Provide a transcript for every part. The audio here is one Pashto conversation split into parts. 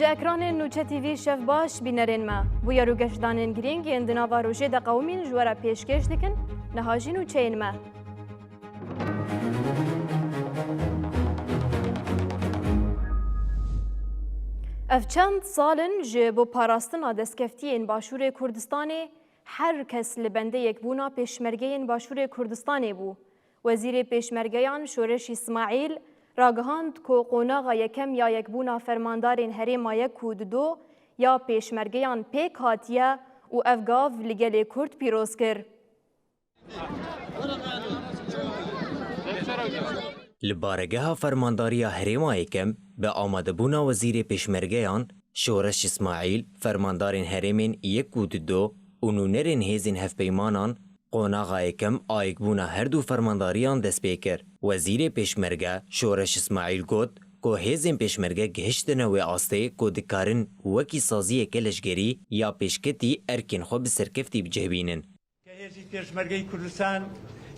جا اکران نوچه تیوی شف باش بینرین ما بویا رو گشتانین گرینگ اندنا و روژه دا قومین جوارا پیشکش دکن نهاجی نوچه این ما. اف چند سالن جه بو پاراستنا دستکفتی این باشور کردستانی هر کس لبنده یک بونا پیشمرگه این باشور کردستانی بو. وزیر پیشمرگیان شورش اسماعیل راگهاند که قوناغا یکم یا یک بونا فرماندارین هریم یک و دو یا پیشمرگیان پیک هاتیه و افگاو لگل کرد پیروز کر. لبارگه فرمانداری هریم یکم به آماده بونا وزیر پیشمرگیان شورش اسماعیل فرماندارین هریمین یک و دو و نونرین هیزین هفپیمانان قوناغا یکم آیک بونا هر دو فرمانداریان دست بیکر. وزیر پیشمرگه شورش اسماعیل گفت که هیزین پیشمرگه گهشتنه و آسته که دکارن وکی سازی کلشگری یا پیشکتی ارکین خو بسرکفتی بجهبینن. که هیزی پیشمرگه کردستان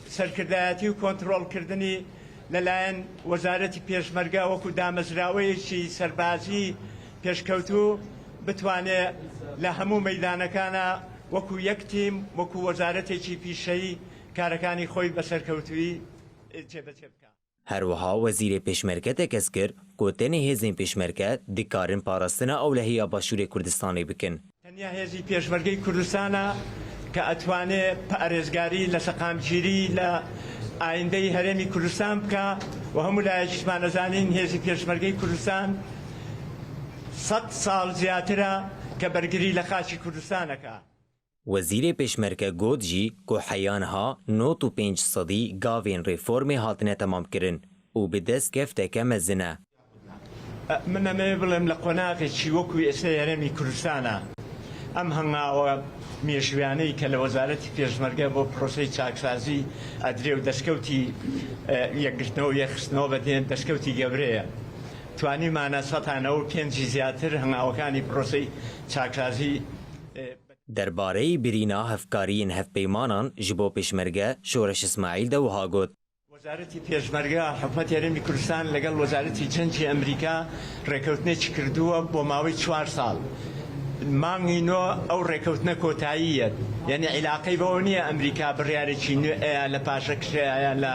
سرکردایتی و کنترل کردنی للاین وزارتی پیشمرگه وکو دامزراویشی سربازی پیشکوتو بتوانه لهمو میدانکانا وکو یک تیم وکو وزارتی پیشهی کارکانی خوی بسرکوتوی جبه هر وها وزیر پیشمرگه تکس کر که تنه هیزین پیشمرگه دکارن پاراستنا اولهی باشور کردستانی بکن. تنیا هیزی پیشمرگه کردستانا که اتوانه پارێزگاری لسقامگیری لآینده هرمی کردستان بکه و همو لایشمان ازانین هیزی پیشمرگه کردستان 100 سال زیاتره که برگری لخاشی کردستانه که. وزیر پیشمرگه گود جی که حیانها 95 صدی گاوین ریفورمی هاتنه تمام کرن و به دست کفته که مزنه. من میبلم لقناقی چی وکوی اسی هرمی کردستانه ام هنگاو میشویانی که لوزارتی پیشمرگه با پروسه چاکسازی ادری و دستکوتی یکگرتنو یخستنو بدین دستکوتی گبره توانی معنا سطحانه و پنجی زیادتر هنگاوکانی پروسه چاکسازی درباره برینا هفکارین هفپیمانان جبو پیشمرگه شورش اسماعیل دوها گفت وزارتی پیشمرگه حکومت هرمی کردستان لگل وزارتی جنگی امریکا ڕێکەوتنێکی کردووە بۆ ماوەی 4 ساڵ مانگی نۆ ئەو ڕێکەوتنە کۆتاییە یعنی عیلاقەی بەوە نییە ئەمریکا بڕیارێکی نوێ لە پاشەکشەیە لە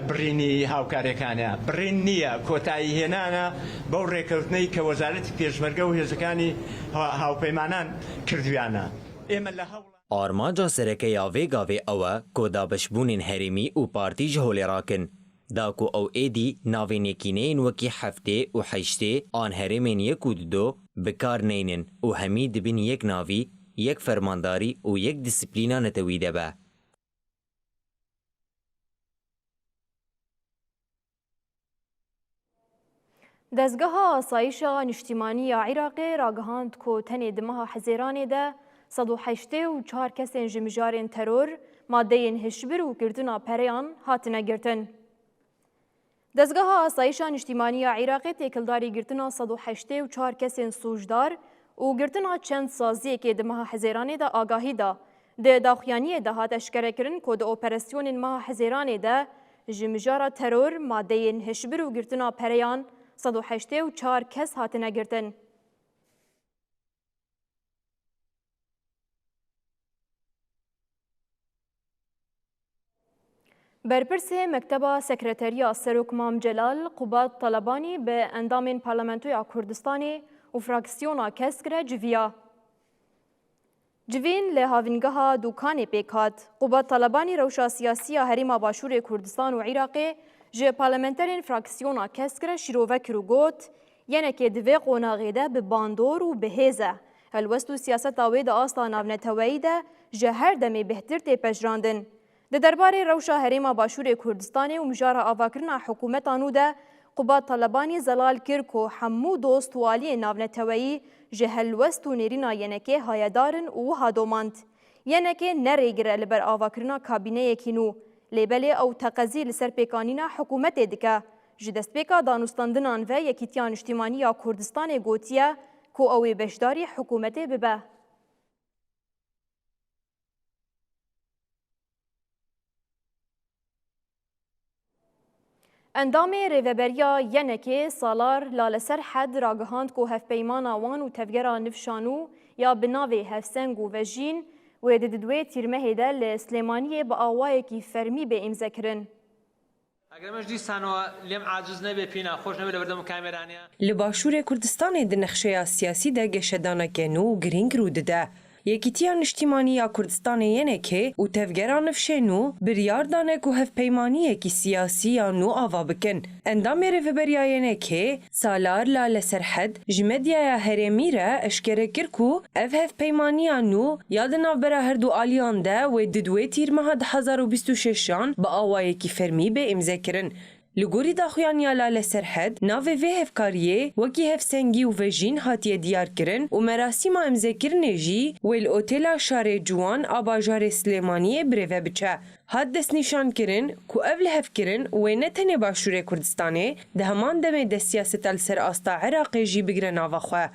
برینی هاوکارەکانە برین نییە کۆتایی هێنانە بەو ڕێکەوتنەی کە وەزارەتی پێشمەرگە و هێزەکانی هاوپەیمانان کردویانە ئێمە لە هەوڵ آرمانجا سرکه یا ویگاوی اوه که دابشبونین هریمی و پارتی جهولی راکن. دا که او ایدی ناوین یکینین وکی هفته و حیشته آن هریمین یک و دو بکار نینن و همی دبین یک ناوی، یک فرمانداری و یک دیسپلینا نتویده به. دزگاه آسایش نیشتیمانی عراقی راگهاند که تنی دمها حزیرانی ده 184 کسین جمجارین ترور ماده هشبر و گردنا پریان هاتنه گرتن. دزگاه آسایش نیشتیمانی عراقی تکلداری گرتنا 184 کسین سوجدار و گرتنا چند سازی که دمها حزیرانی ده آگاهی ده داخیانی ده هات اشکره کرن که ده اپراسیون مها حزیرانی ده جمجار ترور ماده هشبر و گرتنا پریان 184 کس هاتنه گرتن. برپرس مکتب سکرتریا سروک مام جلال قباد طلبانی به اندام پارلمانتوی کردستانی و فراکسیونا کسکره جویا. جوین لهاوینگاه دوکان پیکات قباد طلبانی روشا سیاسی هریما باشور کردستان و عراقی جه پارلمانترین فراکسیونا کسکره شیروک رو گوت یعنی که دوی قوناغیده به باندور و به هیزه هلوستو سیاست آوید آستا ناونتوایی ده جه هر دمی بهتر تی پجراندن. ده درباره روشا هریما باشور کردستانی و مجارا آواکرنا حکومتانو ده قباد طلبانی زلال کر که حمو دوست والی ناونتوایی جه هلوست و نیرینا ینکه هایدارن و هادوماند ینکه نریگره لبر آواکرنا کابینه یکینو لیبلی او تقضی لسر پیکانینا حکومت دکه جه دست پیکا دانستاندنان و یکیتیان اجتماعی یا کردستان گوتیه که اوی بشداری حکومت ببه. اندام ریوبریا ینکه سالار لالسر حد راگهاند کو هفپیمانا وان و تفگرا نفشانو یا بناوی هفسنگ و وجین و ددوی تیرمه ده لسلیمانی با آوای کی فرمی به امزکرن. اگر مش دیسانو لیم عاجز نبی پینا خوش نبی لبردم کامرانیا. لباشور کردستان د نقشه سیاسی ده گشدانه کنو گرینگ رو ده. یکیتیا نشتیمانی یا کردستان ینه که او تفگران نفشنو بریار دانه که هف پیمانی کی سیاسی یا نو آوا بکن. اندام ریوبریا ینه که سالار لاله سرحد جمدیا هرمی را اشکره کرکو اف هف پیمانی نو یاد نوبرا هر دو آلیان ده و ددوی تیرمه 2026 با آوای کی فرمی به امضا کرن. لگوری داخویانیا لاله سرحد ناوی وی هفکاریه وکی هفسنگی و وجین هاتیه دیار کرن و مراسم امضا کرنه جی ویل اوتیلا شار جوان آباجار سلیمانی بریوه بچه. هاد دست نشان کرن کو اول هف کرن و نتنه باشور کردستانه ده همان دمه ده سیاست السر آستا عراقی جی بگرن آوخواه.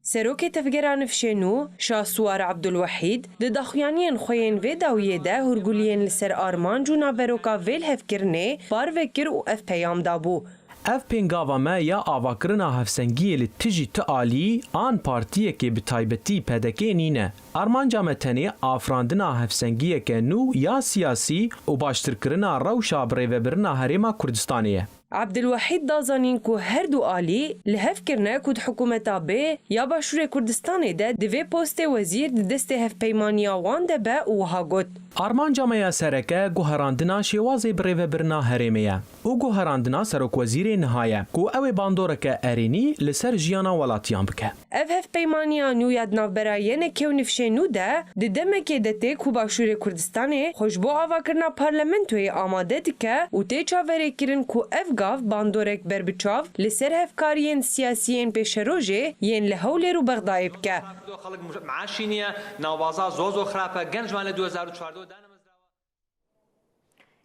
سروک تفگران فشنو شاسوار عبدالوحید ده داخویانین خوین و داویه ده هرگولین لسر آرمان جونا وروکا ویل هف کرنه بار وکر و اف پیام دابو. اف پنگاوا ما یا آواکرنا هفسنگی لتجی تعالی آن پارتیه که بتایبتی پدکه نینه. ارمان جامتنی آفراندنا هفسنگیه که نو یا سیاسی و باشترکرنا روشا بریوبرنا هریما کردستانیه. عبدالوحید دازانین کو هر دو آلی لحف کرنه کود حکومتا به یا باشور کردستان ده دوی پوست وزیر دست هف پیمانی آوان ده به اوها گود. آرمان جامعه سرکه گوهراندنا شوازی بریوبرنا هریمیه او گوهراندنا سرک وزیر نهایه کو اوی باندورکه ارینی لسر جیانا ولاتیان بکه. هف پیمانی نو یادناو برایه که نفشنو ده دمکه دته کو باشور کردستان خوشبو آوا کرنا پارلمنتوی آماده دکه و تی چاوره کرن کو افگاف باندورک بربچاو لسر هفکارین سیاسیین پیشروژه ین لحول رو بغدای بکه. خلق معاشینیه نوازا زوزو خرابه گنج مال 2014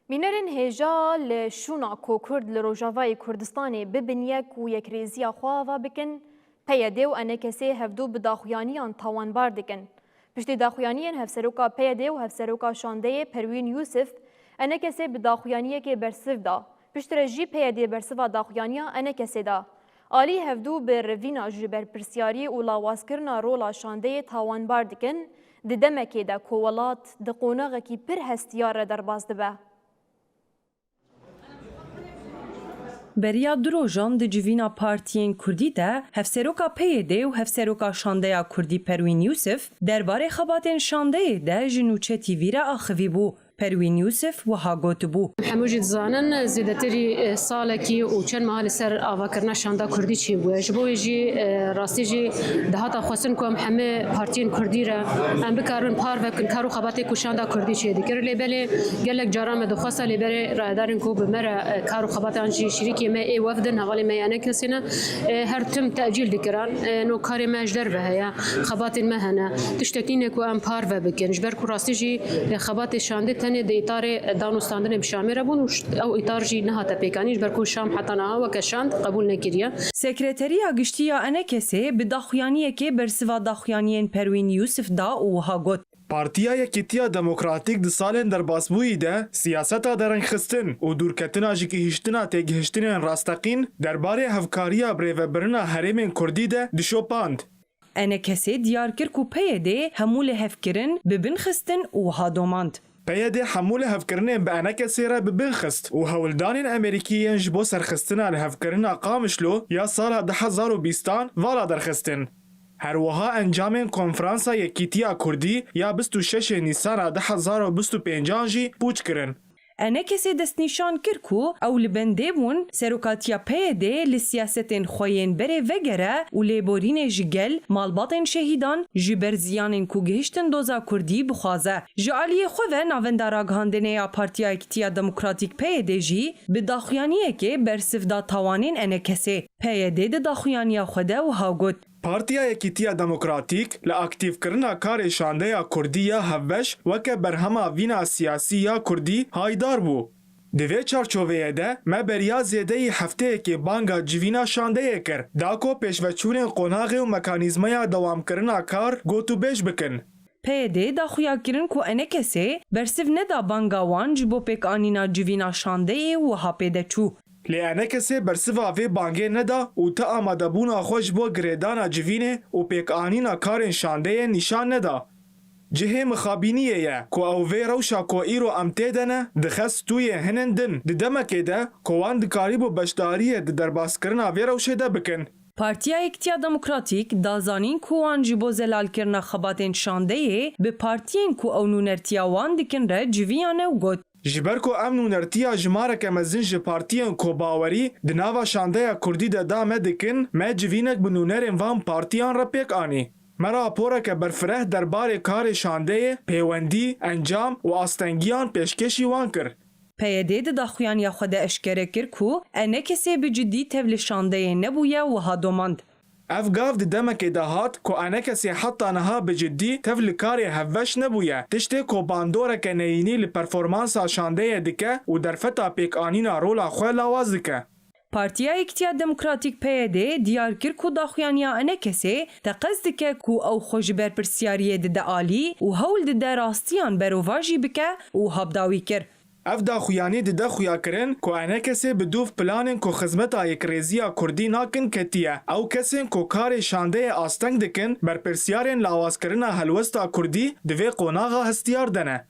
مینرین هجا لشونا کو کرد لروجاوای کردستان ببنیک و یک ریزیا خواوا بکن پیاده و انکسی هفدو بداخویانیان تاوانبار دکن. پشتی داخویانیان هفسروکا پیاده و هفسروکا شانده پروین یوسف انکسی بداخویانیه که برسف دا. پشتر جی پیاده برسفا داخویانیا انکسی دا. آلی هفدو به روینا جبر پرسیاری و لاوازکرنا رولا شانده تاوانبار دکن ددمکی دا کوالات دقوناغ کی پر هستیار در باز دبه. بریا دروژان د جوینا پارتیین کردی ده هفسروکا پیده و هفسروکا شانده کردی پروین یوسف درباره خباتین شانده ده جنوچه تیویره آخوی بو. پروین یوسف و هاگوت بو. هموجد زانن زیادتری سالکی و چند ماه سر آواکرنا شانده کردی چی بوده. جبوی جی راستی جی دهات خواستن کم همه پارتین کردی را هم بکارن پار و کارو خباتی کو شانده کردی چی دیگر لیبله گلک جرام دخواسته لیبله را دارن کو بمره کارو خبات آنچی شریکی ما ای وفدن حوالی ما یعنی کسینا هر تم تأجیل دیگران نو کاری ما جدر به هیا خبات ما هنا تشتکین کو ام پار و بکن جبر کو راستی جی خبات شانده تنی د اطار دانوستاندن بشامره بون او اطار جی نهات پیکانیش برکو شام حتی نه و کشاند قبول نکریا سکرتریا گشتیا انکسه به داخویانی که برسوا داخویانین پروین یوسف دا او هاگوت پارتیا یکیتیا دموکراتیک د سالن در باسبویی ده سیاستا درن خستن و دورکتنا جی که هشتنا تگ هشتنین راستقین درباره هفکاریا بریوبرنا هریمین کردی ده دشوپاند انکسه دیار کر کو پیده همول هفکرن ببن خستن و هادوماند پیاده حمول هفکرنه به انک سیره ببنخست و هولدان امریکیین جبو سرخستنا لهفکرنا قامشلو یا سال 2020 والا درخستن. هر وها انجام کنفرانسا یکیتیا کردی یا 26 نیسان 2025 جی پوچ کرن. انکسی دست نشان کر کو او لبنده بون سروکاتیا پیده لسیاستین خوین بره وگره و لیبورین جگل مالباتین شهیدان جبر زیانین کو گهشتن دوزا کردی بخوازه. جعالی خواه ناوندارا گهاندنه یا پارتیا اکتیا دموکراتیک پیده جی به داخویانیه که برسف دا تاوانین انکسی پیده ده داخویانیا خوده و هاگود. پارتیا یکیتیا دموکراتیک لاکتیف کرنا کار شانده یا کردی یا هفش وکه برهما وینا سیاسی یا کردی هایدار بو. دوی چارچوبه ده ما بریا زیده هفته که بانگا جوینا شانده کر داکو پیشوچون قناغ و مکانیزمیا دوام کرنا کار گوتو بیش بکن. پیده دا خویا کرن کو انکسه برسف ندا بانگا وان جبو پیک آنینا جوینا شانده و ها پیده چو. لی انا کسی برسوا وی بانگه ندا و تا آماده بونا خوش بو گریدانا جوینه و پیک آنینا کارن شانده نشان ندا. جهه مخابینیه یه که او وی روشا که ایرو امتیدنه دخست توی هنن دن دمکه ده که وان دکاری بو بشداریه درباس کرنا وی روشه ده بکن. پارتیا یکتیا دموکراتیک دازانین کو وان جی بو زلال کرنا خباتین شانده به پارتین کو او نونرتیا وان دکن ره جویانه و گوت. جبر کو ام نونرتیا جماره که مزین جی پارتیان کو باوری دناوا شانده کردی ده دامه دکن ما جوینک بنونرین وان پارتیان را پیک آنی. مرا پورا که برفره درباره کار شانده پیوندی انجام و آستنگیان پیشکشی وان کرد. پیده ده داخویان یا خود اشکره کر کو انه کسی بجدی تول شانده نبویه و هادوماند. افگاف ده دمک دهات که انه کسی حتی نها بجدی تول کاری هفوش نبویه. تشته که باندوره که نینی لپرفورمانسا شانده دکه و درفتا پیک آنینا رولا خواه لاواز دکه. پارتیا یکتیا دموکراتیک پیده دیار کر کو داخویان یا انه کسی تقصد که کو او خوش بر پرسیاریه ده آلی و هول ده راستیان برواجی بکه و هبداوی کر. اف دا خویانی ده خویا کرن که انه کسی بدوف پلانن که خزمتا یک ریزیا کردی ناکن کتیه او کسین که کار شانده آستنگ دکن بر پرسیارن لاواز کرنا هلوستا کردی دوی قوناغا هستیار دنه.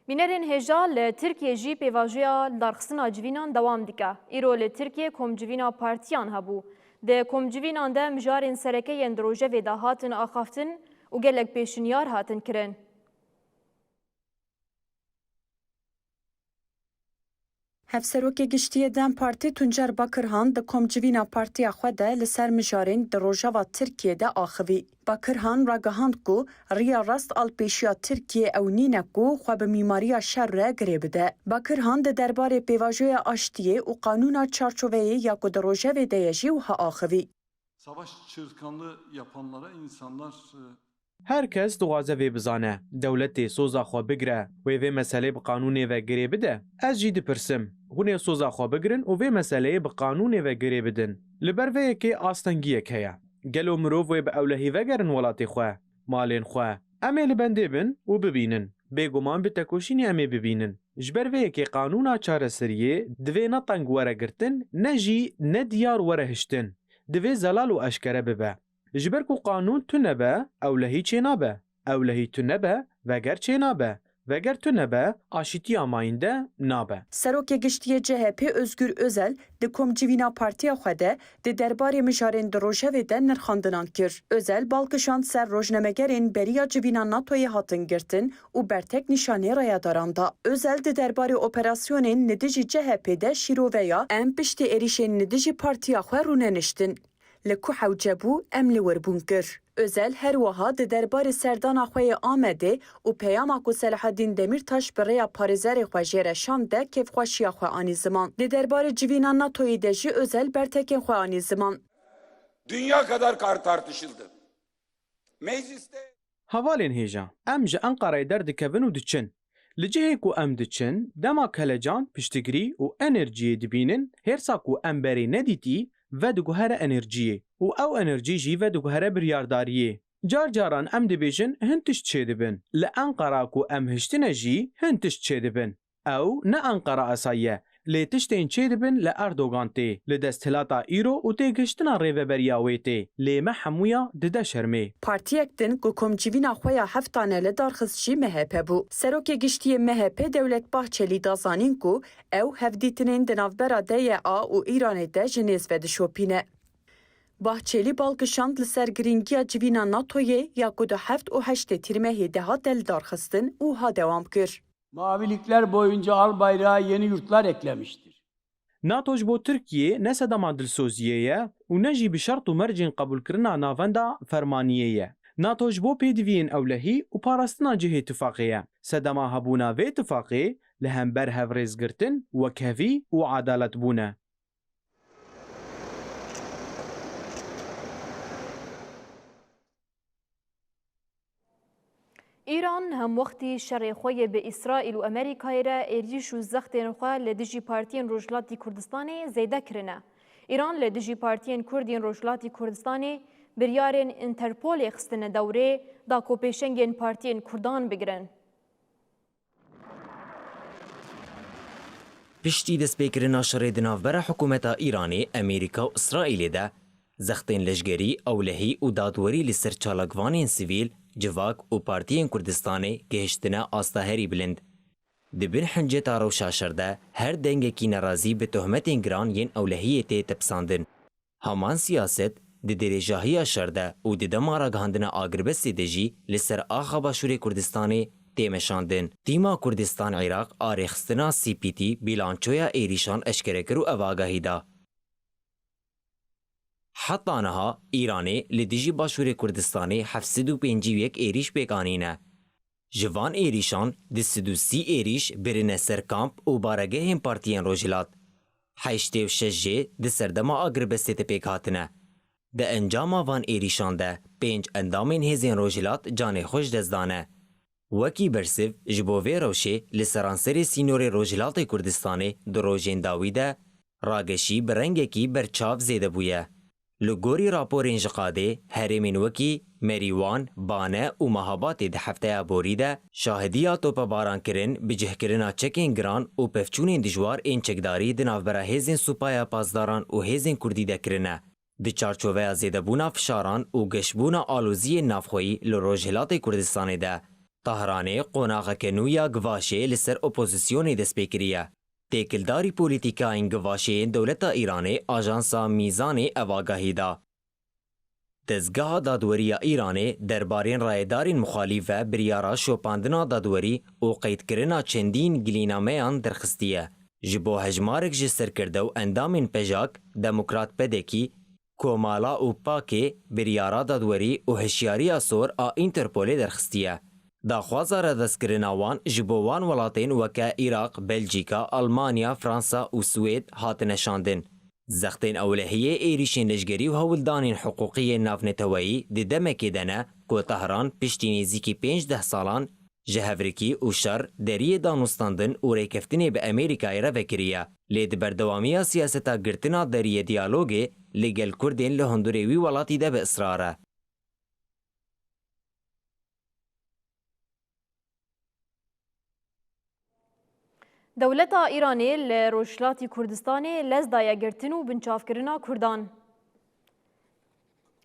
بینرین هجا لترکیه جی پیواجویا درخصنا جوینان دوام دیکه. ایرو لترکیه کمجوینا پارتیان هبو. ده کمجوینان ده مجارین سرکه یندروژه و ده هاتن آخافتن و گلک پیشنیار هاتن کرن. هفسروک گشتی دم پارتی تونجر باکرهان ده کمجوینا پارتیا خوده لسر مجارین ده روژاوا ترکیه ده آخوی. باکرهان راگهاند کو ریا راست آلپیشیا ترکیه او نینکو خواب میماریا شر را گریب ده. باکرهان ده درباره پیواجوی آشتیه و قانونا چارچوبه یا کو ده روژاوی دیجی و ها آخوی. Savaş çığırtkanlığı yapanlara insanlar Herkes dixwaze vê bizane. Dewletê soza xwe bigire wê vê meselê bi qanûnê ve girê bide. Ez jî dipirsim. Hûn ê soza xwe bigirin û vê meseleyê bi qanûnê ve girê bidin. Li ber vê yekê astengiyek heye. Gelo mirov wê bi ewlehî vegerin welatê xwe, malên xwe. Em ê li bendê bin û bibînin. Bêguman bi tekoşînê em ê bibînin. Ji ber vê yekê qanûna çareseriyê divê ne teng were girtin, ne jî ne diyar were hiştin. Divê zelal û eşkere bibe. Ji ber ku qanûn tu nebe, ewlehî çê nabe. Ewlehî tu nebe, veger çê nabe. Veger tu nebe, aşîtiya mayînde nabe. Serokê giştiye CHP Özgür Özel di Komcivîna Partiya xwe de di derbarê mijarên di rojevê de nirxandinan kir. Özel balkişand ser rojnamegerên beriya civîna NATOyê hatin girtin û bertek nîşanê rayadarان da. Özel di derbarê operasyonên nidijî CHP'de şîroveya em piştî êrişên nidijî partiya xwe rûneniştin. Li ku hewce bû em li werbûn kir. Özel her wiha di derbarê serdana xwe yê Amedê û peyama ku Selaheddîn Demirtaş bi rêya parêzerê xwe jê re şand de kêfxweşiya xwe anî ziman. Di derbarê civîna NATOyê de jî Özel bertekên xwe anî ziman. Dünya kadar kar tartışıldı. Mecliste Havalên hêja. Em ji Enqereyê derdikevin û diçin. Li cihê ku em diçin, dema kelecan, piştgirî û enerjiyê dibînin, hêrsa ku em berê nedîtî ve diguhere enerjiyê û ew enerjî jî ve diguhere biryadariyê. Car caran em dibêjin hin tişt çê dibin. Li Enqera ku em hiştine jî hin tişt çê dibin. Ew ne Enqera esa ye. Lê tiştên çê dibin li Erdogan tê, li desthilata îro û têgihiştina rêveberiya wê tê. Lê me hemûya dide şermê. Partiyek din ku komcivîna xwe ya heftane li darxist jî MHP bû. Serokê giştiyê MHP Devlet Bahçeli da zanîn ku ew hevdîtinên di navbera DYA û Îranê de ji nêz ve dişopîne. Bahçeli balkişand li ser giringiya civîna NATOyê ya ku di heft û heştê tîrmehê de hat li darxistin û ha dewam kir. Mavilikler boyunca al bayrağı yeni yurtlar eklemiştir. NATO ji bo Tirkiyê ne sedema dilsoziyê ye û ne jî bi şert û mercên qebûlkirina navenda fermaniyê ye. NATO ji bo pêdiviyên ewlehî û parastina cihê tifaqê ye. Sedema hebûna vê tifaqê li hember hevrêzgirtin, wekhevî û adaletbûn e. ایران هم وقتی شر خوی به اسرائیل و امریکای را ایریش و زختین خواه لدیجی پارتین روجلاتی کردستانی زیده کرنه. ایران لدیجی پارتین کردین روجلاتی کردستانی بریارین انترپول اخستن دوره دا کوپیشنگین پارتین کردان بگرن. پشتی دەستپێکردنا شەڕێ دناوبەرە حکوومەتە ئیرانê ئەمریکا و ئیسرائیلê de zextên leşgerî ewlehî û dadwerî li ser çalakvanên sivîl, civak û partiyên Kurdistanê gihiştine asta herî bilind. Di bin hinceta rewşa şer de her dengekî nerazî bi tohmetên giran yên ewlehiyê tê tepsandin. Haman siyaset di derêjahiya şer de û di dema ragihandina agirbestê de jî li ser axa Başûrê Kurdistanê tê meşandin. Tîma Kurdistan Iraq arêxistina CPT bîlançoya êrîşan eşkere kir û ev agahî da. Heta niha Îranê li dijî Başûrê Kurdistanê 751 êrîş pêkanîne. Ji van êrîşan di 130 êrîş birine ser kamp û baregehên partiyên Rojhilat. 86 jê di serdema agirbestê te pêk hatine. Di encama van êrîşan de 5 endamên hêzên Rojhilat canê xwe ji dest dane. Wekî bersiv ji bo vê rewşê li seranserê sînorê Rojhilatê Kurdistanê di rojên dawî de rageşî bi rengekî berçav zêde bûye. Li gorî raporên ji qadê herêmên wekî Merîwan, Bane û Mehabatê di hefteya borî de şahidiya topebarankirin, bicihkirina çekên giran û pevçûnên dijwar ên çekdarî di navbera hêzên Supaya Pazdaran û hêzên Kurdî de kirine. Di çarçoveya zêdebûna fişaran û geşbûna aloziyên navxweyî li Rojhilatê Kurdistanê de Tehranê qonaxeke nû ya givaşê li ser opozisyonê dest pê kiriye. Têkildarî polîtîkayên givaşeyên dewleta Îranê Ajansa Mîzanê ev agahî da. Dezgeha Dadweriya Îranê derbarên rayedarên muxalîf ve biryara şopandina dadwerî û qeydkirina çendîn gilînameyan derxistiye. Ji bo hejmarek ji serkirde û endamên pejak, Demokrat Pedekî, Komala û Pakê biryara dadwerî û hişyariya sor a Interpolê derxistiye. Daxwaza redestkirina wan ji bo wan welatên weke Iraq, Belçîka, Almanya, Fransa û Swêd hatine şandin. Zextên ewlehiyê êrîşên leşgerî û hewildanên hiqûqî navneteweyî di demekê de ne ku Tehran piştî nêzîkî 5-10 salan ji hevrikî û şer deriyê danûstandin û rêkeftinê bi Amerîkayê re vekiriye. Lê di berdewamiya siyaseta girtina deriyê diyalogê li gel Kurdên li hundirê wî welatî de bi israr e. Dewleta Îranê li Rojhilatê Kurdistanê lez daye girtin û binçavkirina Kurdan.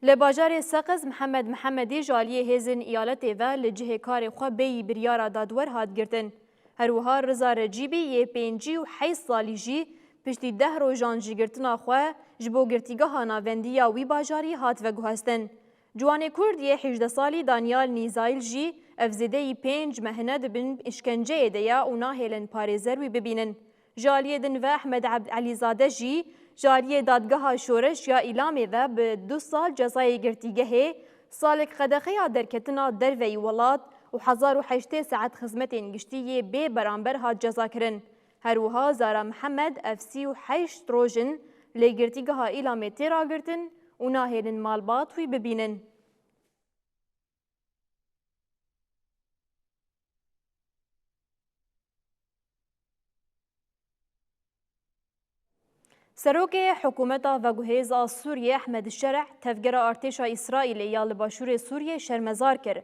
Li bajarê Seqez Mihemed Mihemedê ji aliyê hêzên îyaletê ve li cihê karê xwe bêyî biryara dadwer hat girtin. Herwiha Riza Recîbî yê 58 salî jî piştî 10 rojan ji girtina xwe ji bo girtîgeha navendiya wî bajarî hat veguhestin. Ciwanê Kurd yê 18 salî Danyal Nîzayîl jî ev zêdeyî 5 mehine dibin işkenceyê de ya û nahêlin parêzer wî bibînin. Ji aliyê din ve Ehmed Elîzade jî ji aliyê dadgeha şoreş ya îlamê ve bi 2 sal cezayê girtîgehê salek qedexeya derketina derveyî welat û 1008 saet xizmetên giştî yê bê beramber hat cezakirin. Herwiha Zara Mihemed ev 38 rojin lê girtîgeha îlamê tê ragirtin û nahêlin malbat wî bibînin. Serokê hikûmeta veguhêza Sûriyê Ehmed Şerh tevgera artêşa İsraîlê ya li başûrê Sûriyê şermezar kir.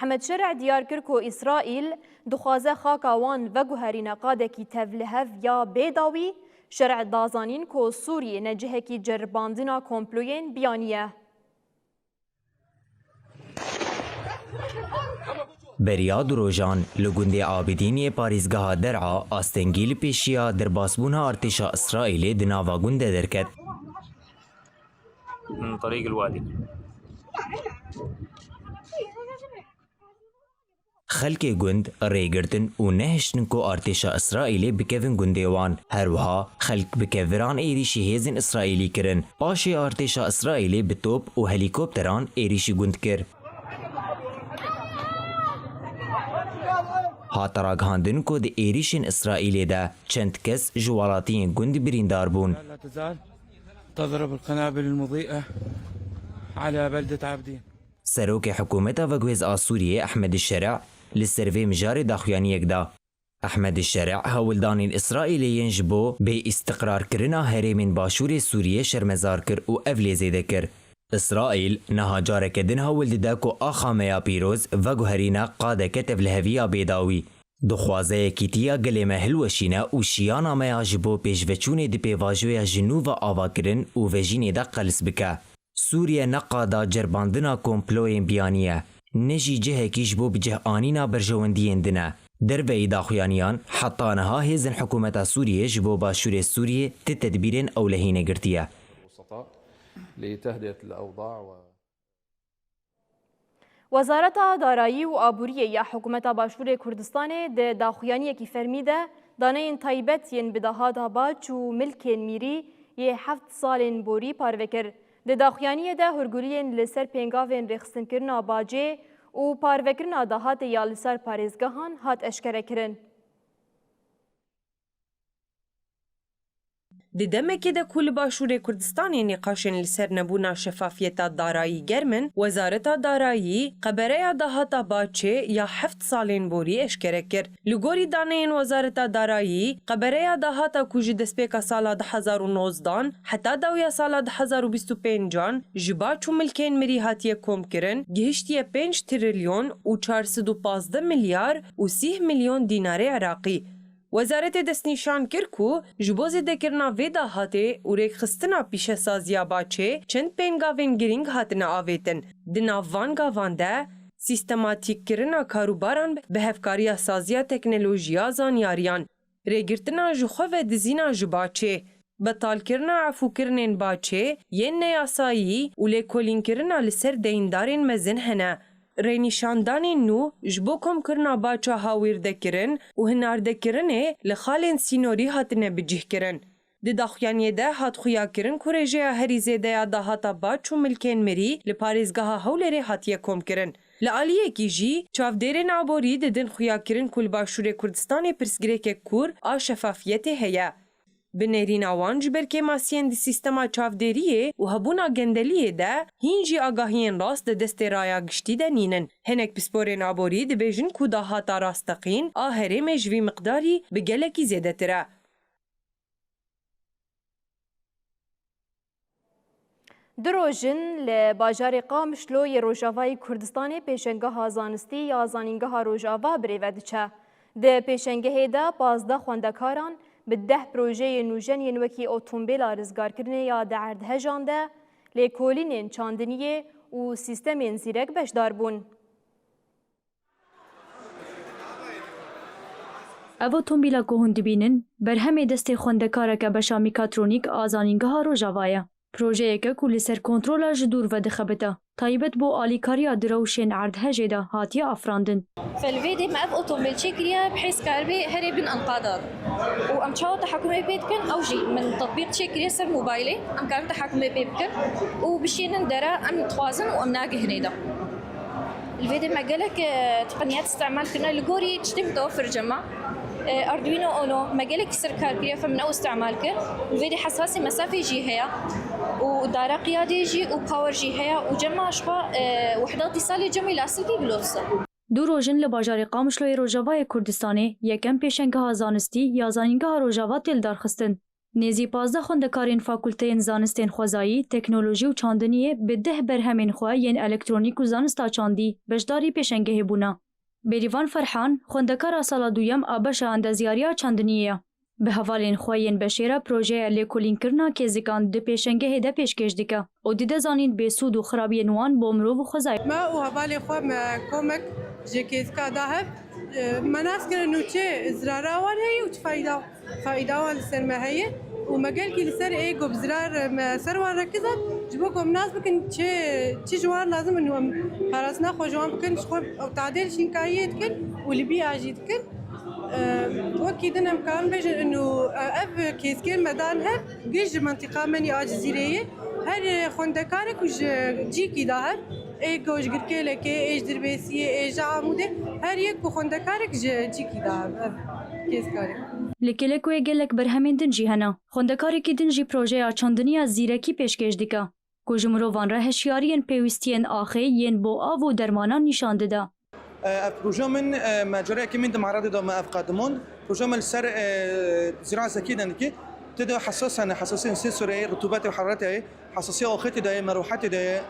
Ehmed Şerh diyar kir ku İsraîl dixwaze xaka wan veguherîne qadekî tevlihev ya bêdawî. Şerh dazanîn ku Sûriyê ne cihekî ceribandina komployên biyaniye. Beriya du rojan li gundê Abidînê parêzgeha Der'a astengî li pêşiya derbasbûna artêşa İsraîlê di nava gundê derket. Xelkê gund rêgirtin û nehiştin ku artêşa İsraîlê bikevin gundê wan. Herwiha xelk bikeviran êrîşî hêzên İsraîlî kirin. Paşê artêşa İsraîlê bi top û helîkopteran êrîşî gund kir. Hata ragihandin ku di êrîşên İsraîlê de çend kes ji welatiyên gund birîndar bûn. Serokê hikûmeta veguhêza Sûriyê Ehmed Şerh li ser vê mijarê daxuyaniyek da. Ehmed Şerh hewildanên İsraîlê yên ji bo bê îstiqrarkirina herêmên Başûrê Sûriyê şermezar kir û ev lê zêde kir. İsraîl niha careke din hewil dide ku axa meya pîroz veguherîna qadeke tevliheviya bêdawî. دخوازه کیتیا گلی مهل وشینه و شیانا میا جبو پیشوچونه دی پیواجویا جنوب آواکرن و وجینه دا قلس بکه. سوریه نقادا جرباندنا کمپلوین بیانیه. نجی جهه کیش بو بجه آنینا برجواندین دنه. در وی داخویانیان حتی نها هزن حکومت سوریه جبو باشور سوریه تدبیرین اولهین گرتیه. لتهدئة الأوضاع وزارت دارایی و آبوریه یا حکومت باشور کردستان ده داخویانی کی فرمیده دانه تایبت ین بدهاد آباد و ملکین میری یه 7 سالین بوری پاروکر ده داخویانی ده هرگولین لسر پنگاوین رخصتن کرن آباجه و پاروکرن دهات یا لسر پارێزگەهان هات اشکره کرن. Di demekê de ku li Başûrê Kurdistanê nîqaşên li ser nebûna şefafiyeta darayî germin, Wezareta Darayî qebereya dahata Baçê ya 7 salên borî eşkere kir. Li gorî daneyên Wezareta Darayî, qebereya dahata ku ji destpêka sala 2019 heta dawya sala 2025 ji baş û milkên mirî hatiye komkirin, gihiştiye 5 trilyon û 415 milyar û 30 milyon dînarê Iraqî. Wezaretê destnîşan kir ku ji bo zêdekirina vê dahatê û rêkxistina pîşesaziya Baçê çend pêngavên giring hatine avêtin. Di nav van gavan de sîstematîkkirina karûbaran bi hevkariya saziya teknolojiya zanyariyan, rêgirtina ji xwe ve dizîna ji Baçê, betalkirina efûkirinên Baçê, yên neyasayî û lêkolînkirina li ser deyindarên mezin hene. Rênîşandanên nû ji bo komkirina baça hawîrdekirin û hinardekirinê li xalên sînorî hatine bicihkirin. Di daxuyaniyê de hat xuyakirin ku rêjeya herî zêdeya dahata baç û milkên mirî li parêzgeha Hewlêrê hatiye komkirin. Li aliyekî jî çavdêrên aborî didin xuyakirin ku li Başûrê Kurdistanê pirsgirêkek kûr a şefafiyetê heye. Bi nêrîna wan ji ber kêmasiyên di sîstema çavdêriyê û hebûna gendeliyê de hîn jî agahiyên rast di destê raya giştî de nînin. Hinek pisporên aborî dibêjin ku dahata rasteqîn a herêmê ji vî miqdarî bi gelekî zêdetir e. Di rojin li bajarê Qamişlo yê Rojavayê Kurdistanê pêşengeha zanistî ya zanîngeha Rojava birêve diçe. Di pêşengehê de 15 xwendekaran bi 10 projeyên nûjen yên wekî otomobêla rizgarkirinê ya di erdhejan de lêkolînên çandiniyê û sîstemên zîrek beşdar bûn. Ev otomobîla ku hûn dibînin berhemê destê xwendekareke beşa mîkatronîk a zanîngeha Rojava ye. Projeyeke ku li ser kontrola ji dûr ve dixebite. Taybet bo alîkariya direwşên erdhejê de hatiye afrandin. فالفي دي ما اف اوتومبيل تشيكريا بحيث كاربي هري بين انقاضات وام تشاو تحكمي بيتكن او جي من تطبيق تشيكريا سر موبايلي ام كان تحكمي بيتكن وبشين ندرا ام توازن وام ناقه هنيدا الفيديو ما قالك تقنيات استعمال كنا لغوري تشتم توفر جمع اردوينو اونو ما قالك سر كاربيا فمن او استعمال كر الفيديو حساسي مسافه جي هي ودارا قيادي جي وباور جي هي وجمع شخوا وحدات اتصالي جمع لاسلكي بلوصه. Du rojin li bajarê Qamişloyê Rojavayê Kurdistanê yekem pêşengeha zanistî ya zanîngeha Rojava têl darxistin. Nêzî 15 xwendekarên fakulteyên zanistên xwezayî, teknolojî û çandiniyê bi 10 berhemên xwe yên elektroniîk û zanista çandî beşdarî pêşengehê bûne. Bêrîvan Ferhan, xwendekara sala duyem a beşa endezyariya çandiniyê ye. Bi hevalên xwe yên beşêre projeya lêkolînkirina kêzikan di pêşengehê de pêşkêş dike. O dide zanîn bêsûd û xirabiyên wan bo mirov û xwezayî. Me û hevalê xwe me komek ji kêzika da hev me nas kirin û çi zirara wan heye û çi fayda wan li ser me heye û me gelkî li ser êgo bi zirar me ser wan rekizan ji bo ku em nas bikin çi ji wan lazim in em parastina xwe ji wan bikin ji xwe ew tadêl şînkayiyê dikin û li bîya jî dikin. وەکی دنم کان بێژن و ئەv کێزگێن مەدان هەر گەش ji منتیقا menî a cizîreyê her xwendekarek û ji cîkî da her ê goşgirkêlekê ê ji dirbêsiyê ê ji Amûdê her yek ku xwendekarek ji cîkî da ev kêzkarek. Li Kêlekoyê gelek berhemên din jî hene. Xwendekarekî din jî projeya çandiniya zîrekî pêşkêş dike ku ji mirovan re heşyariyên pêwîstiyên axê yên bo av û dermanan nîşan dide. بروجه من مجرى كمين معرض ده ما أفقدمون بروجه من السر زراعة ذكية إنك تدو حساسية سنسورية رطوبات وحرارتها حساسية أخت ده مروحات ده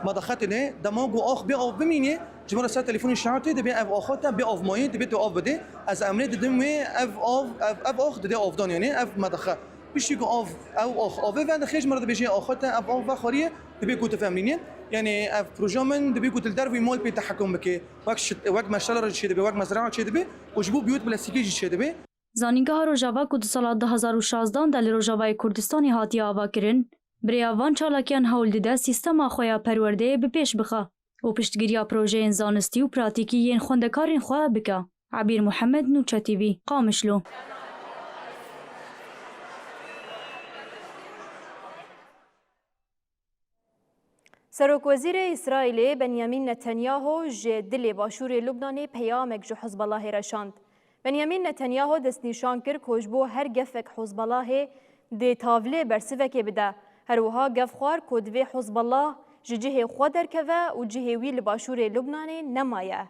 مضخات ده دماغ أخ بيأو بمينه جمهور سر تليفون شهرتي دبي اف اخوته بي اوف موين دبي تو اوف بدي از امني دمي اف اخ دي اوف دون يعني اف مدخل بيش يكون اوف او اخ اوف فان خيج مرض بيجي اخوته اف اوف خوريه دبي كنت فاهمين يعني اف بروجامن دبي كنت الدربي مول بي تحكم بك وقت ما شلر شي دبي وقت مزرعه شي دبي وجبو بيوت بلاستيكي شي دبي زانینگاه روژاوا کو سال 2016 دل روژاوای کردستانی هاتی آوا کرن بریاوان چالاکیان هول دیده سیستما خویا پرورده به پیش بخه و پشتگیریا پروژه زانستی و پراتیکی ین خوندکارین خواه بکه. عبیر محمد، نوچه تیوی، قامشلو. سروک وزیر اسرائیل بنیامین نتانیاهو جه دل باشور لبنان پیامک جو حزب الله رشاند. بنیامین نتانیاهو دست نشان کرد کوجبو هر گفک حزب الله دی تاوله برسوک بده. هر وها گف خوار کودوی حزب الله جه خود درکوه و جه وی لباشور لبنان نمایه.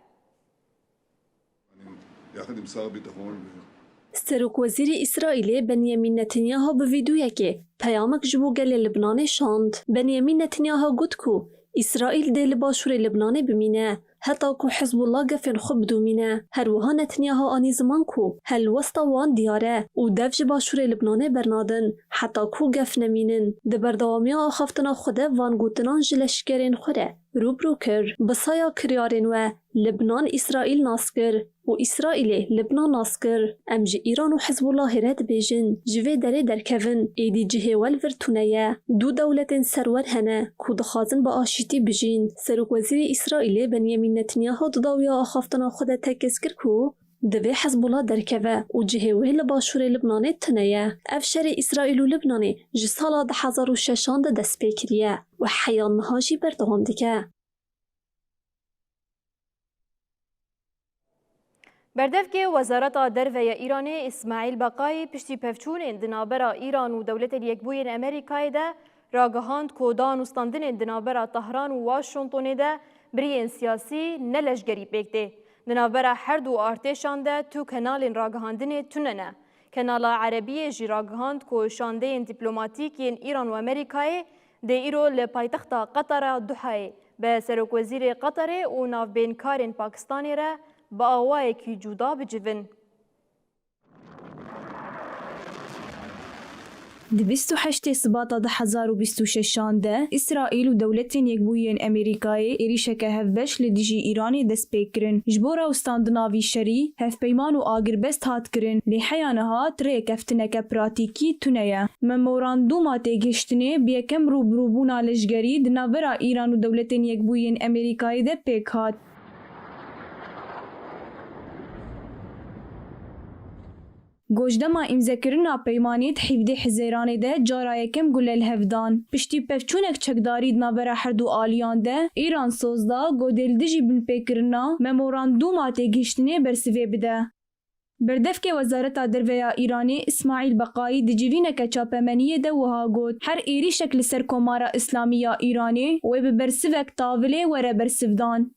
سروک وزیر اسرائیل بنیامین نتانیاهو به ویدیویی که پیامک جبو گل لبنان شاند. بنیامین نتانیاهو گفت که اسرائیل دل باشور لبنان بمینه حتی که حزب الله گفن خوب دومینه. هر وها نتانیاهو آنی زمان که هل وسط وان دیاره و دفج باشور لبنان برنادن حتی که گف نمینن. دبردوامی آخافتنا خوده وان گوتنان جلشگرین خوده روبرو کر بسایا کریارین و لبنان اسرائیل ناسکر و اسرائیل لبنان ناسکر امج ایران و حزب الله رد بیجن جوه داره درکون ایدی جهه والورتونه دو دولت سرور هنه که دخازن با آشیتی بجین. سروک وزیر اسرائیل بنیامین نتانیاهو دداوی آخافتنا خوده تکس کر که دوی حزب الله درکوه و جهه ویل باشور لبنان تنیه. افشار اسرائیل و لبنان جسالا 2006 دست پیکریه و حیان نهاجی بردوام دیگه. بردفکه وزارت دروه ایران اسماعیل بقای پشتی پفچون اندنابرا ایران و دولت یکبوی امریکای ده راگهاند کودان و ستاندن اندنابرا طهران و واشنطن ده برین سیاسی نلشگری بکده. دنابرا هر دو ارتشان ده تو کنال راگهاندن توننه. کنال عربی جی راگهاند که شانده دیپلماتیک ایران و امریکای ده ایرو لپایتخت قطر دوحای به سروک وزیر قطر و نافبینکارین پاکستانی را با آوای کی جدا بجون. دی 28 سباتا 2026 ده اسرائیل و دولتین یکبویین امریکای ایریشک هفبش لدیجی ایرانی دست پیکرن. جبورا و ستاندناوی شری هف پیمان و آگربست هات کرن. لیحیانها تره کفتنک پراتیکی تونیه. مموراندوما تیگشتنه بیکم روبروبونا لشگری دنابرا ایران و دولتین یکبویین امریکای ده پیک هات. گوجدما امزکرنا پیمانیت 17 حزیران ده جارایکم گلل هفدان. پشتی پفچونک چکداری دنابرا هر دو آلیان ده ایران سوزدا گودل دیجی بن پیکرنا مموراندوما تیگشتنه برسوی بده. بردفک وزارت دروه ایرانی اسماعیل بقایی دیجیوینک چاپمنیه ده وها گود هر ایری شکل سرکومارا اسلامی ایرانی و ببرسوک تاوله وره برسودان.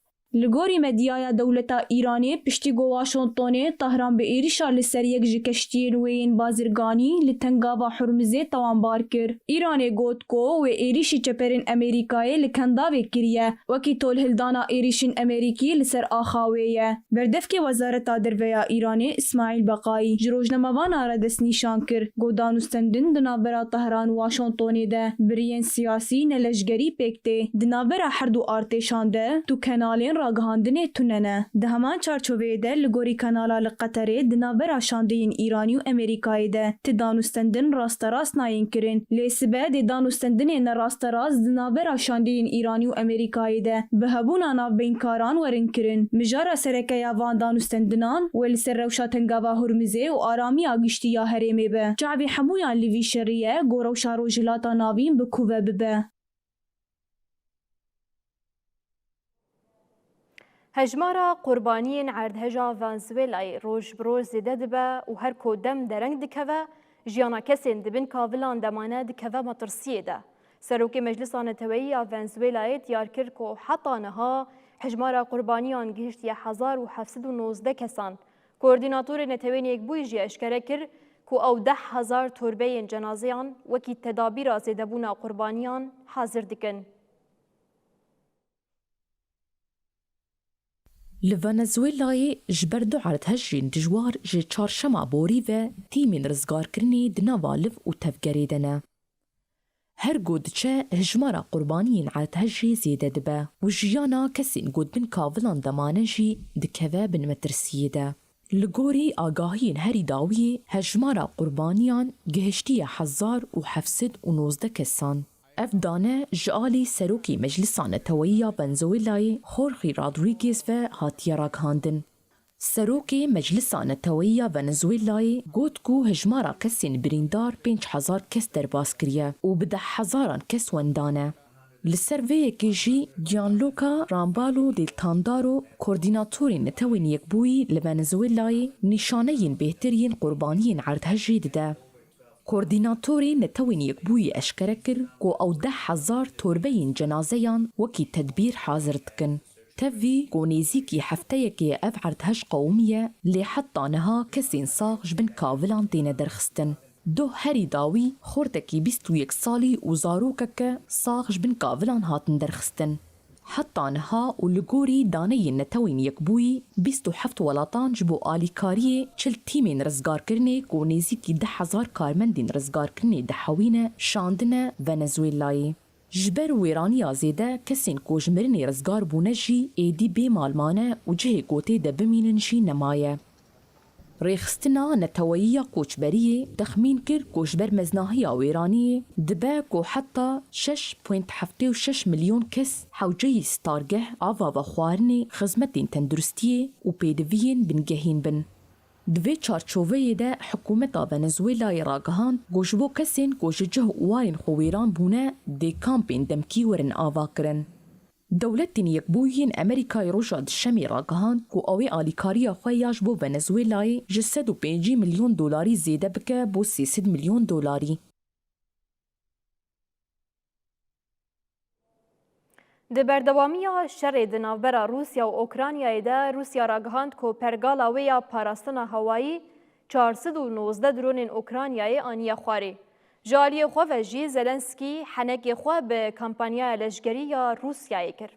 لگوری مدیای دولتا ایرانی پشتی گو واشنطن طهران به ایریشا لسر یک جکشتی روین بازرگانی لتنگاوا حرمزه توانبار کر. ایرانی گوت کو و ایریشی چپرین امریکای لکنداوی کریه وکی طول هلدانا ایریشین امریکی لسر آخاویه. بردفک وزارت دروه ایرانی اسماعیل بقایی جروجنموانا را دست نیشان کر گو دانوستندن دنابرا طهران واشنطن ده برین سیاسی نلشگری پکته دنابرا هر دو ارتشان ده تو کنالین راگهاندنه توننه. ده همان چارچوبه ده لگوری کانالا لقطره دنابرا شاندین ایرانی و امریکای ده تدانوستندن راست راست ناین کرن. لیسبه ده دانوستندن نراست راست دنابرا شاندین ایرانی و امریکای ده به هبونا ناف بینکاران ورن کرن. مجارا سرکه یاوان دانوستندنان و لسر روشا تنگاوا هرمزه و آرامی آگشتی یا هریمه به. جعبی حمویان لیوی شریه گوروشا روجلاتا ناوین بکوه ببه. هجمارا قربانین عردهجا ونزویلای روز بروز زیده دبه و هر کودم درنگ دکوه جیانا کسین دبن کاولان دمانه دکوه مطرسیه ده. سروک مجلس نتویی ونزویلای دیار کرد که حتی نها هجمارا قربانیان گهشتی 1719 کسان. کوردیناتور نتوین یک بوی جی اشکره کرد که او 10,000 تربه جنازیان وکی تدابیر زیده بونا قربانیان حاضر دکن. لڤنزوێلایê ji ber du erdhejên dijwar ji çarşema borî ve tîmên rizgarkirinê di nava liv û tevgerê de ne. Her got diçe hejmara qurbaniyên erdhejê zêde dibe û jiyana kesên gotbin kavilan demane jî dikeve bin metirsiyê de. Li gorî agahiyên herî dawiyê hejmara qurbaniyan gihiştiye 1719 kesan. Ev dane ji alî Serokê Meclisa Neteweyî ya Venezuelayê Jorge Rodriguez ve hatiye ragihandin. Serokê Meclisa Neteweyî ya Venezuelayê got ku hejmara kesên birîndar 5000 kes derbas kiriye û bi 10,000 kes wendane. Li ser vê yekê jî Gianluca Rambalo del Tandaro, koordînatorên netewên yekbûyî li Venezuelayê nîşaneyên bêhtiriyên qurbaniyên erdhejê dide. Koordînatorê netewên yekbûyî eşkere kir ku ew 10,000 torbeyên cenazeyan wekî tedbîr hazir dikin. Tevî ku nêzîkî hefteyekê ev erdhej qewmiye lê heta niha kesên sağ ji bin kavilan têne derxistin. Duh herî dawî xortekî 21 salî û zarokeke sağ ji bin kavilan hatin derxistin. Heta niha û li gorî daneyên netewên yekbûyî 27 welatan ji bo alîkariyê 40 tîmên rizgarkirinê ku nêzîkî 10,000 karmendên rizgarkirinê dihewîne şandine Venezuelayê. Ji ber wêraniya zêde kesên ku ji mirinê rizgar bûne jî êdî bê malmane û cihê gotê de bimînin jî nemaye. Rêxistina Neteweyiya Koçberiyê texmîn kir ku ji ber meznahiya wêraniyê dibe ku heta 6.76 milyon kes hewceyî stargeh ava ve xwarinê xizmetên tenduristiyê û pêdiviyên bingehîn bin. Di vê çarçoveyê de hikûmeta Venezuelayê ragihand ku ji bo kesên ku ji cih û warên xwe wêran bûne dê kampên demkî werin ava kirin. Dewletên Yekbûyîn Amerîkayê roja dişemê ragihand ku ew ê alîkariya xwe ya ji bo Venezuelayê ji 150 milyon dolarî zêde bike bo 300 milyon dolarî. Di berdewamiya şerê di navbera Rûsya û Okraynayê de Rûsya ragihand ku pergala wê ya parastina hewayî 419 dronên Okraynayê aniye xwarê. Ji aliyê xwe ve jî Zelenskî henekê xwe bi kampanyaya leşgerî ya Rûsyayê kir.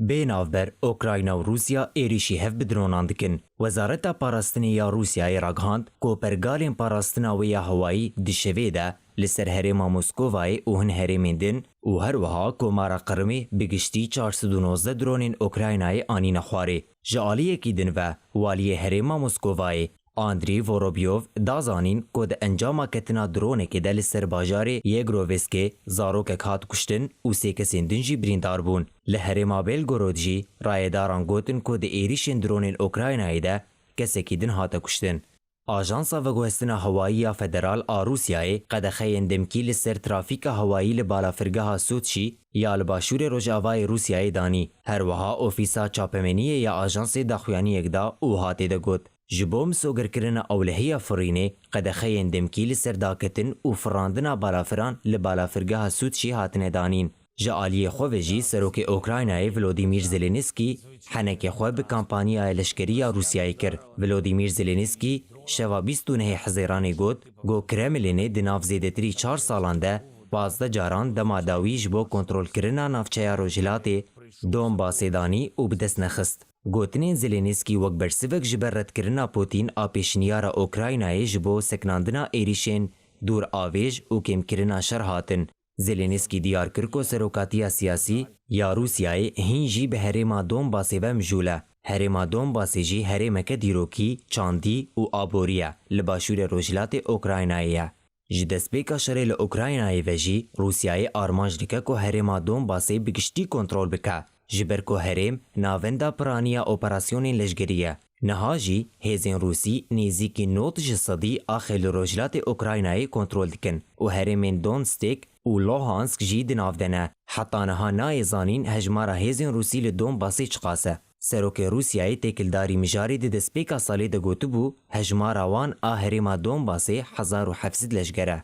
Bê navber Ukrayna û Rûsya êrişî hev bi dronan dikin. Wezareta Parastinê ya Rûsyayê ragihand ku pergalên parastina wê ya hewayî di şevê de li ser herêma Moskovayê û hin herêmên din û her wiha komara Qrimê bi giştî 419 dronên Ukraynayê anîne xwarê. Ji aliyekî din ve waliyê herêma Moskovayê Andriy Vorobyov da zanîn ku di encama ketina dronekê de li ser bajarê Yegrovskê zarokek hat kuştin û sê kesên din jî birîndar bûn. Li herêma Belgorod jî rayedaran gotin ku di êrişên dronên Ukraynayê de kesekî din hate kuştin. Ajansa Veguhestina Hewayî ya Federal a Rûsyayê qedexeyên demkî li ser trafîka hewayî li balafirgeha Soçî ya li başûrê Rojavayê Rûsyayê danî. Her wiha ofîsa çapemeniyê ya ajansê daxuyaniyek da û hatê de got. Ji bo misogirkirina ewlehiya firînê qedexeyên demkî li ser daketin û firandina balafiran li balafirgeha Soçî hatine danîn. Ji aliyê xwe ve jî Serokê Okraynayê Volodymyr Zelenskî henekê xwe bi kampanyaya leşkerî ya Rûsyayê kir. Volodymyr Zelenskî şeva 29 Hezêranê got ku Kremlinê di nav zêdetirî 4 salan de 15 caran dema dawî ji bo kontrolkirina navçeya Rojhilatê Donbasê danî û bi dest nexist. Gotinên Zelenskî wek bersivek ji ber redkirina Putin a pêşniyara Okraynayê ji bo seknandina êrişên dûr avêj û kêmkirina şer hatin. Zelenskî diyar kir ku serokatiya siyasî ya Rûsyayê hîn jî bi herêma Donbasê ve mijûl e. Herêma Donbasê jî herêmeke dîrokî, çandî û aborî ye li başûrê Rojhilatê Okraynayê ye. Ji destpêka şerê li Okraynayê ve jî Rûsyayê armanc dike ku herêma Donbasê bi giştî kontrol bike. Ji ber ku herêm navenda piraniya operasyonên leşgerî ye. Niha jî hêzên Rûsî nêzîkî 90% a xêlê Rojhilatê Okraynayê kontrol dikin û herêmên Donetsk û Luhansk jî di nav de ne. Heta niha nayê zanîn hejmara hêzên Rûsî li Donbasê çiqase. Serokê Rûsyayê têkildarî mijarê di destpêka salê de gotibû hejmara wan a herêma Donbasê 1700 leşger e.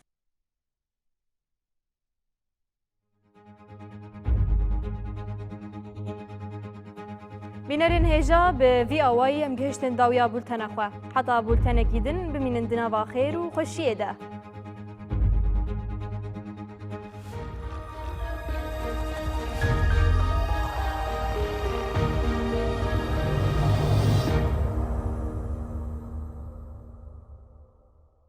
Bînerên hêja bi vî awayî em gihiştin dawiya bultena xwe. Heta bultenekî din bimînin di nava xêr û xweşiyê de.